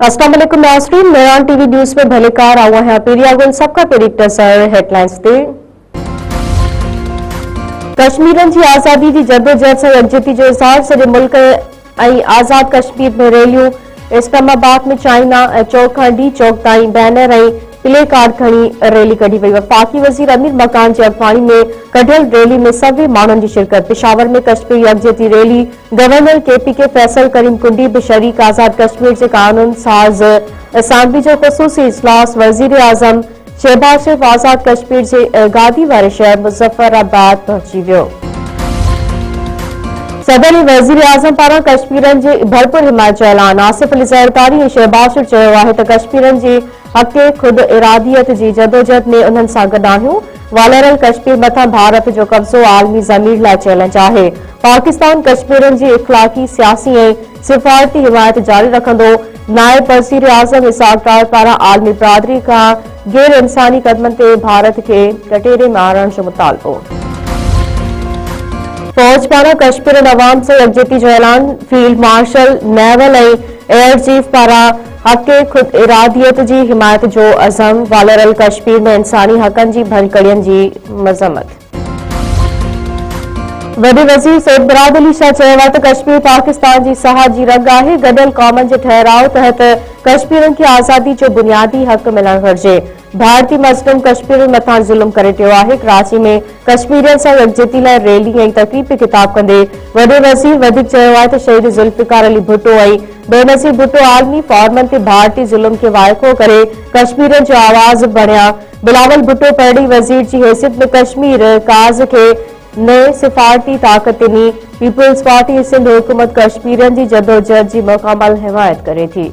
अस्सलाम वालेकुम नाज़रीन, मेरान टीवी न्यूज़ में भलेकार आवा है पीरियागुल सबका पेरिक नज़र हेडलाइंस ते कश्मीरन की आज़ादी की जदोजहद से यकजहती जो इज़हार सॼे मुल्क ऐं आज़ाद कश्मीर में रैलियूं इस्लामाबाद में चाइना चौक खां डी चौक ताईं बैनर ऐं प्ले कार्ड खणी रैली कढी वई। वफ़ाक़ी वज़ीर अमीर मकान की अॻुवाणी में कढियल रैली में सभई माण्हुनि की शिरकत। पेशावर में कश्मीर यकजहती rally governor KPK Faisal Karim Kundi भी शरीक। आज़ाद कश्मीर के कानून साज़ असेंबली जो ख़ुसूसी इजलास वज़ीर आज़म शहबाज शरीफ आज़ाद कश्मीर के गादी वारे शहर मुज़फ्फराबाद पहुंची वियो। सदर वज़ीर आज़म पारां कश्मीरन जी भरपूर हिमायत जो ऐलान। आसिफ अली ज़रदारी ऐं शहबाज शरीफ चयो आहे त कश्मीरन जी हक़ खुद इरादियत जी जदोजहद में उन्हनि सां गॾु आहियूं। वालरल कश्मीर मथां भारत जो कब्ज़ो आलमी ज़मीर लाइ चैलेंज आहे। पाकिस्तान कश्मीरन जी इख़्लाक़ी सियासी ऐं सिफ़ारती हिमायत जारी रखंदो। नायब वज़ीर आज़म इसहाक़ डार पारां आलमी बिरादरी खां गैर इंसानी क़दमनि ते भारत खे कटेरे में आणण जो मुतालबो। फौज पारां कश्मीरन अवाम से यकजहती जो ऐलान। फील्ड मार्शल नेवल ऐं एयर चीफ पारां हक़ खुद इरादियत जी हिमायत जो अज़म। वालरल कश्मीर में इंसानी हक़नि जी भञकड़ियनि जी मज़म्मत। वॾे वज़ीर सैयद मुराद अली शाह चयो आहे त कश्मीर पाकिस्तान जी सहा जी रग आहे। गॾियल क़ौमनि जे ठहराउ तहत कश्मीरन खे आज़ादी जो बुनियादी हक़ मिलणु घुरिजे। भारतीय मज़लूम कश्मीर मथां ज़ुल्म करे रहियो आहे। कराची में कश्मीरियन सां यकजहती लाइ रैली ऐं तक़रीब ख़िताब कंदे वॾे वज़ीर वधीक चयो आहे त शहीद ज़ुल्फ़िकार अली भुट्टो ऐं बेनज़ीर भुट्टो आलमी फॉर्मन ते भारतीय ज़ुल्म खे वाइको करे कश्मीरियन जो आवाज़ बणिया। बिलावल भुट्टो पहिरीं वज़ीर जी हैसियत में कश्मीर काज़ खे नए सिफ़ारती ताक़त ॾिनी। पीपुल्स पार्टी सिंध हुकूमत कश्मीरियन जी जदोजहद जी मुकम्मल हिमायत करे थी।